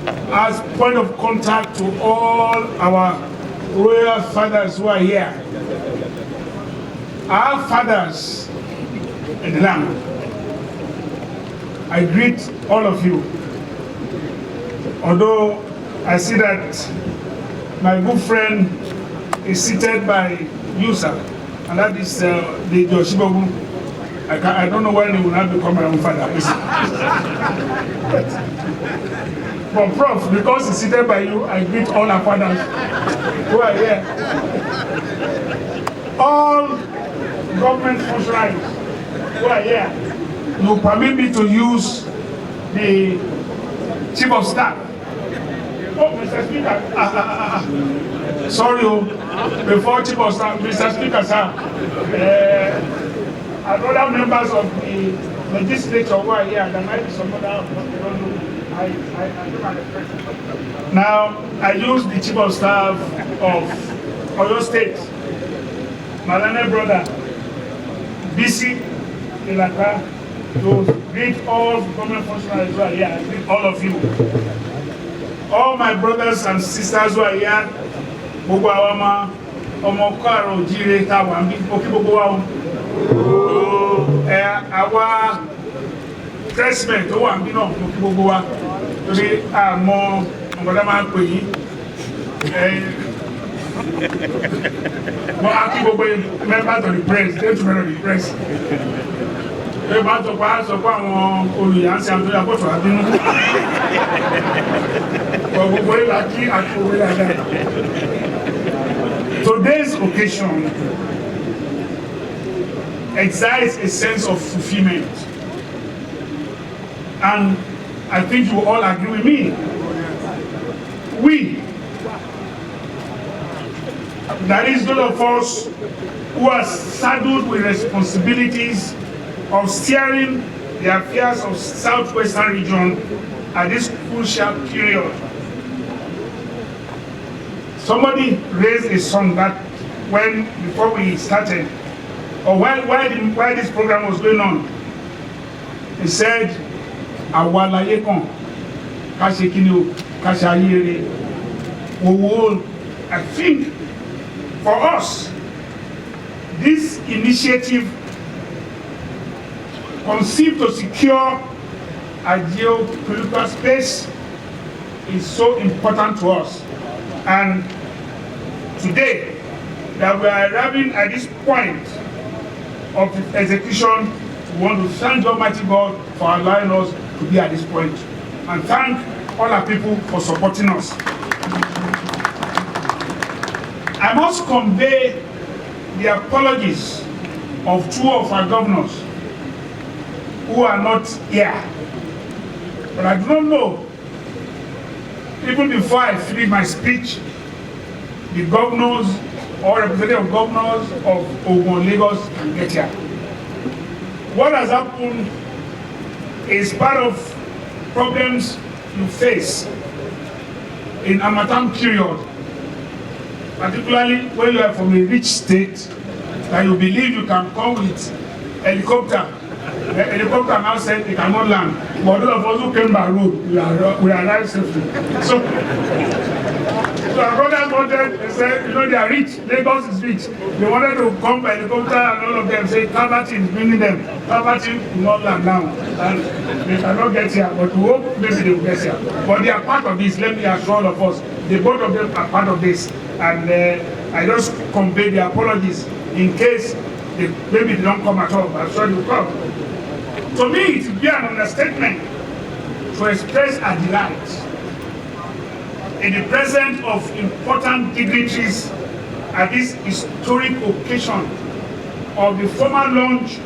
as point of contact to all our royal fathers who are here. Our fathers in the land, I greet all of you. Although I see that my good friend is seated by you, sir, and that is the Joshibogu. I don't know when he will not become my own father. But Prof, because he's seated by you, I greet all our fathers who are here. All government functionaries who are here, you permit me to use the Chief of Staff. Oh, Mr. Speaker. Sorry, before Chief of Staff, Mr. Speaker, sir. And other members of the legislature who are here, there might be some other, I don't know. Now, I use the Chief of Staff of Ondo State, my learned brother, BC Ilaka, to greet all government functionaries who are here. I greet all of you. All my brothers and sisters who are here, Bobo Awama, Omokaro Jire Tawambi, Okibobo, our president who are being on Okibobo, today are more Madame Kwe. More Akibobo members of the press, gentlemen of the press. Today's occasion excites a sense of fulfillment, and I think you all agree with me. We, that is those of us who are saddled with responsibilities of steering the affairs of Southwestern region at this crucial period. Somebody raised a song that before we started, or while this program was going on, he said, "Awalaye kon, kashekino, kashayere." I think for us, this initiative conceived to secure a geopolitical space is so important to us. And today, that we are arriving at this point of the execution, we want to thank Almighty God for allowing us to be at this point, and thank all our people for supporting us. I must convey the apologies of two of our governors who are not here. But I do not know, even before I finish my speech, the governors or representative governors of Ogun, Lagos can get here. What has happened is part of problems you face in Harmattan period, particularly when you are from a rich state that you believe you can come with helicopter. The helicopter now said it cannot land. But those of us who came by road, we arrived safely. So our brothers wanted, they said, you know, they are rich. Lagos is rich. They wanted to come by helicopter, and all of them say, poverty is bringing them. Poverty will not land now. And they cannot get here. But we hope maybe they will get here. But they are part of this. Let me assure all of us. The both of them are part of this. And I just convey the apologies in case maybe they don't come at all. I'm sure they will come. To me, it would be an understatement to express a delight in the presence of important dignitaries at this historic occasion of the formal launch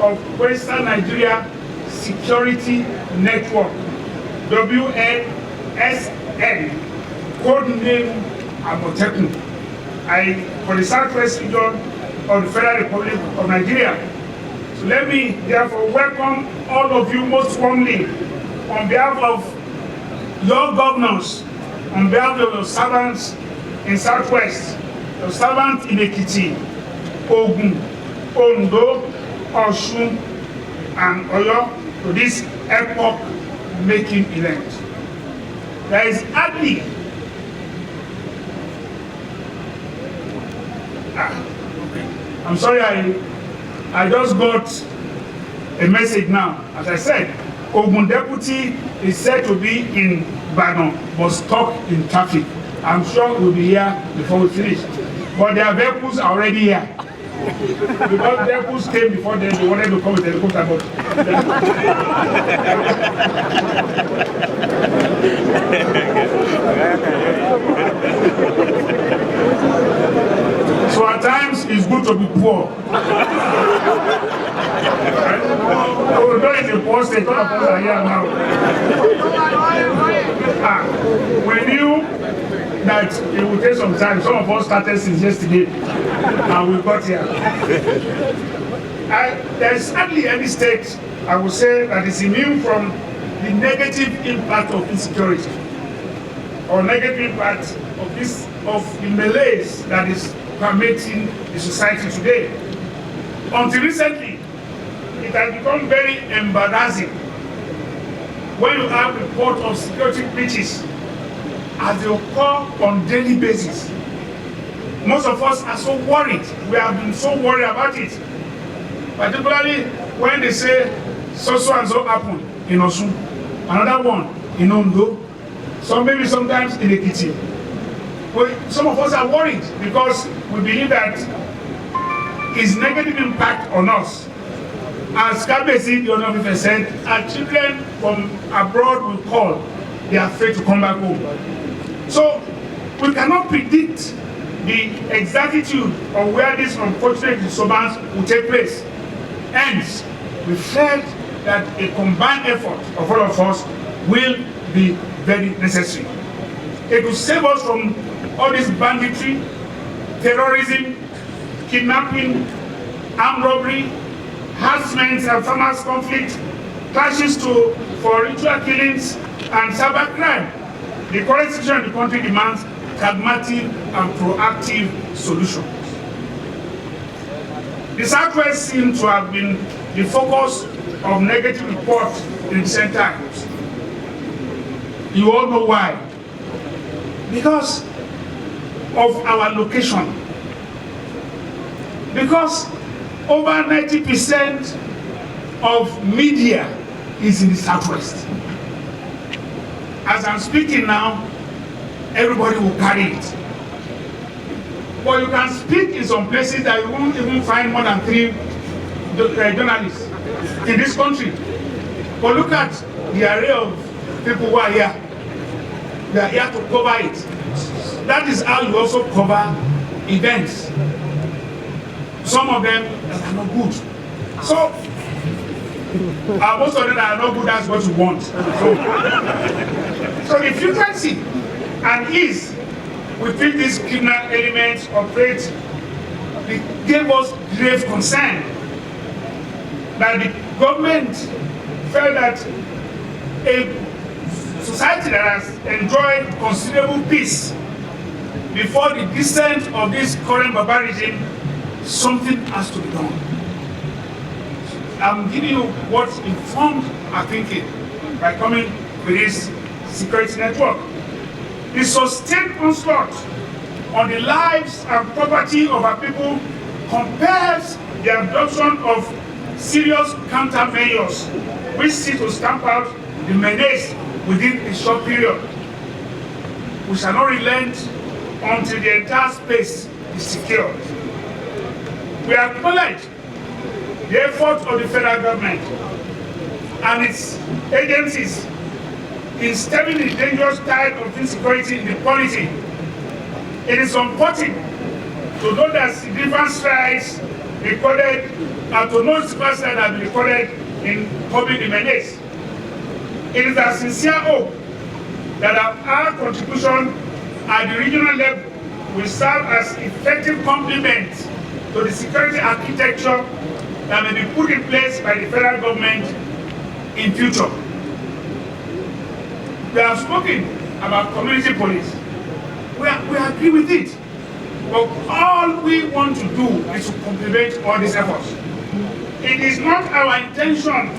of Western Nigeria Security Network, WNSN, codename Amotekun, for the Southwest region of the Federal Republic of Nigeria. So let me therefore welcome all of you most warmly on behalf of your governors, on behalf of your servants in Southwest, your servants in Ekiti, Ogun, Ondo, Osun, and Oyo to this epoch-making event. There is hardly I'm sorry, I just got a message now. As I said, Ogun Deputy is said to be in Badon, but stuck in traffic. I'm sure we'll be here before we finish. But their vehicles are already here. Because vehicles came before them, they wanted to come with helicopter, but so at times it's good to be poor. Ondo is a poor state, all of us are here now. We knew that it would take some time. Some of us started since yesterday, and we got here. There's hardly any state, I would say, that is immune from the negative impact of insecurity, or negative impact of the malaise that is permeating the society today. Until recently, it has become very embarrassing when you have reports of security breaches as they occur on daily basis. Most of us are so worried. We have been so worried about it. Particularly when they say so and so happened in Osun, another one in Ondo, so maybe sometimes in Ekiti. Some of us are worried because we believe that its negative impact on us. As Kabesi, the Honorable Minister said, our children from abroad will call. They are afraid to come back home. So we cannot predict the exactitude of where this unfortunate disturbance will take place. Hence, we felt that a combined effort of all of us will be very necessary. It will save us from all this banditry, terrorism, kidnapping, armed robbery, harassment and farmers' conflict, clashes for ritual killings, and cybercrime. The current situation in the country demands pragmatic and proactive solutions. The Southwest seems to have been the focus of negative reports in recent times. You all know why. Because of our location. Because over 90% of media is in the Southwest. As I'm speaking now, everybody will carry it. But you can speak in some places that you won't even find more than 3 journalists in this country. But look at the array of people who are here. They are here to cover it. That is how you also cover events. Some of them are not good. So, most of them are not good, that's what you want. So the frequency and ease with which these criminal elements operate, it gave us grave concern that the government felt that a society that has enjoyed considerable peace before the descent of this current barbarism, something has to be done. I'm giving you what informed our thinking by coming with this security network. The sustained onslaught on the lives and property of our people compels the adoption of serious countermeasures which seek to stamp out the menace within a short period. We shall not relent until the entire space is secured. We acknowledge the effort of the federal government and its agencies in stemming the dangerous tide of insecurity in the polity. It is unfortunate to know that significant strides recorded and to know significant strides have been recorded in curbing the menace. It is our sincere hope that our contribution at the regional level will serve as effective complement to the security architecture that may be put in place by the federal government in future. We have spoken about community police. We agree with it. But all we want to do is to complement all these efforts. It is not our intention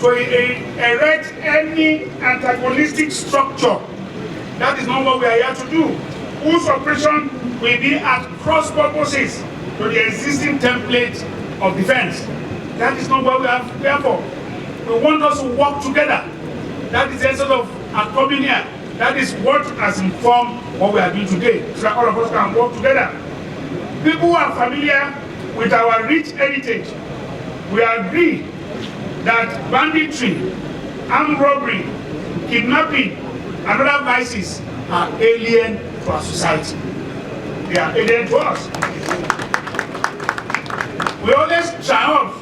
to erect any antagonistic structure. That is not what we are here to do. Whose operation will be at cross purposes to the existing template of defense. That is not what we are here for. We want us to work together. That is the essence of our coming here. That is what has informed what we are doing today, so that all of us can work together. People who are familiar with our rich heritage, we agree that banditry, armed robbery, kidnapping, and other vices are alien to our society. They are alien to us. We always triumph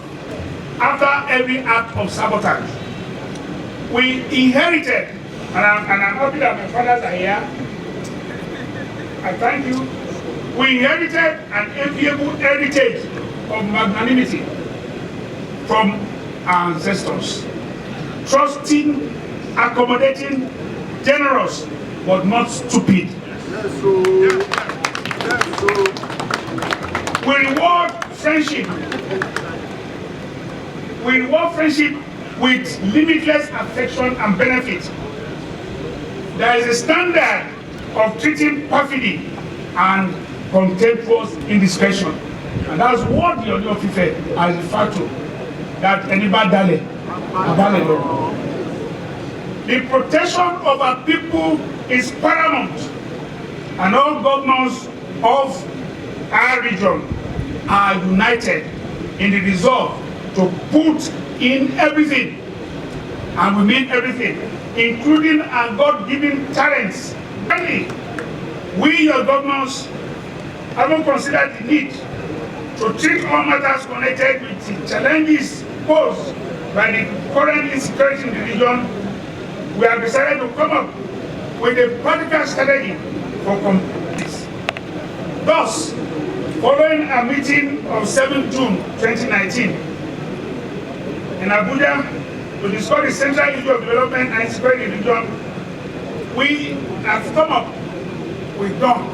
after every act of sabotage. We inherited, and I'm happy that my fathers are here. I thank you. We inherited an enviable heritage of magnanimity from our ancestors. Trusting, accommodating, generous, but not stupid. We reward friendship. We reward friendship with limitless affection and benefit. There is a standard of treating perfidy and contemptuous indiscretion. And that's what the Ondo of Ife has referred to. That anybody dale. The protection of our people is paramount. And all governors of our region are united in the resolve to put in everything, and we mean everything, including our God-given talents. Finally, we, your governors, haven't considered the need to treat all matters connected with the challenges posed by the current insecurity in the region. We have decided to come up with a practical strategy for combating this. Thus, following a meeting of 7 June 2019, in Abuja, to discuss the central issue of development and security in the region, we have come up with DOM,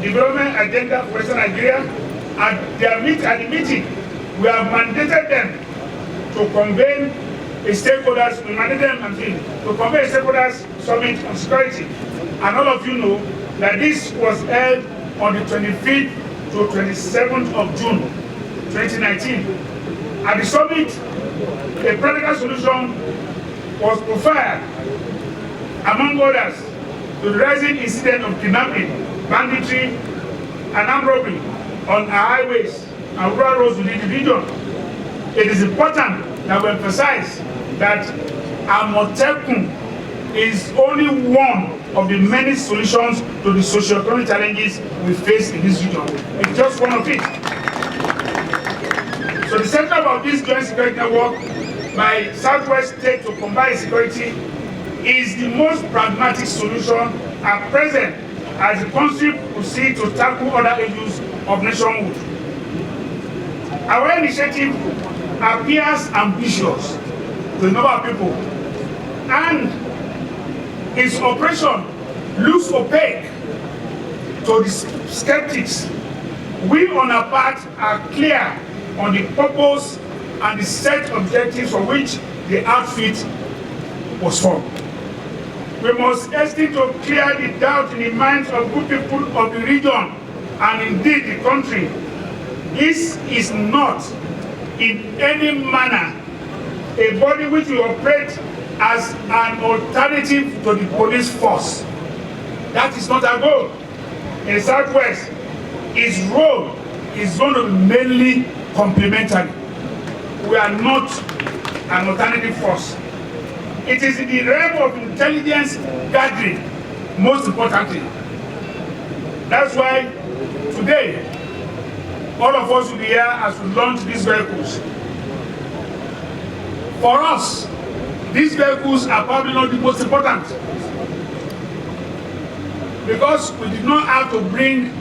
Development Agenda for Western Nigeria. At the meeting, we have mandated them to convene a stakeholders, to convene a stakeholders summit on security. And all of you know that this was held on the 25th to 27th of June 2019. At the summit, a practical solution was profiled, among others, to the rising incident of kidnapping, banditry, and armed robbery on our highways and rural roads within the region. It is important that we emphasize that Amotekun is only one of the many solutions to the socio-economic challenges we face in this region. It's just one of it. So the center of this joint security network by Southwest State to combat security is the most pragmatic solution at present as the country proceeds to tackle other issues of nationhood. Our initiative appears ambitious to a number of people, and its operation looks opaque to the skeptics. We on our part are clear on the purpose and the set objectives for which the outfit was formed. We must hasten to clear the doubt in the minds of good people of the region and indeed the country. This is not in any manner a body which will operate as an alternative to the police force. That is not our goal. In Southwest, its role is going to be mainly complementary. We are not an alternative force. It is in the realm of intelligence gathering, most importantly. That's why today, all of us will be here as we launch these vehicles. For us, these vehicles are probably not the most important, because we did not have to bring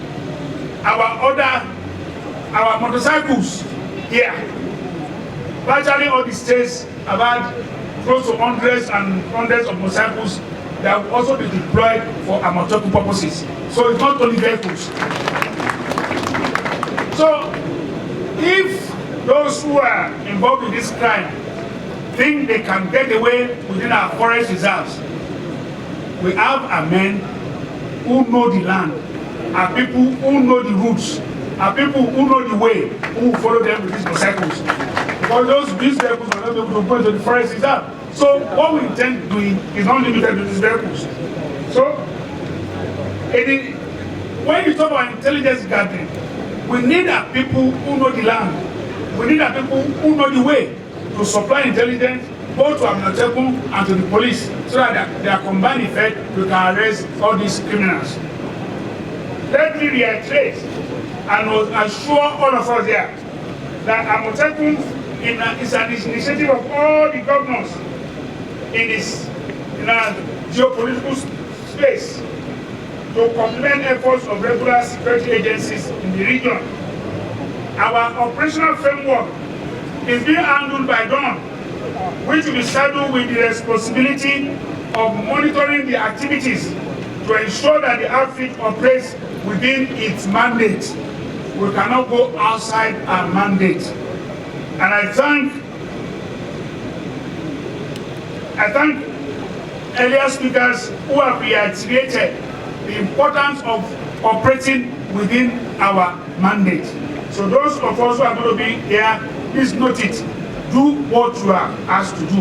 our motorcycles here. Virtually all the states have had close to hundreds and hundreds of motorcycles that will also be deployed for Amotekun purposes. So it's not only vehicles. So if those who are involved in this crime think they can get away within our forest reserves. We have our men who know the land, our people who know the routes, our people who know the way, who will follow them with these motorcycles. Because these vehicles will not be able to go into the forest reserve. So what we intend doing is not limited to these vehicles. So when you talk about intelligence gathering, we need our people who know the land. We need our people who know the way to supply intelligence both to Amotekun and to the police, so that their combined effect we can arrest all these criminals. Let me reiterate and assure all of us here that Amotekun is an initiative of all the governors in our geopolitical space to complement efforts of regular security agencies in the region. Our operational framework is being handled by Dawn, which will be saddled with the responsibility of monitoring the activities to ensure that the outfit operates within its mandate. We cannot go outside our mandate. And I thank earlier speakers who have reiterated the importance of operating within our mandate. So those of us who are going to be here, please note it. Do what you are asked to do.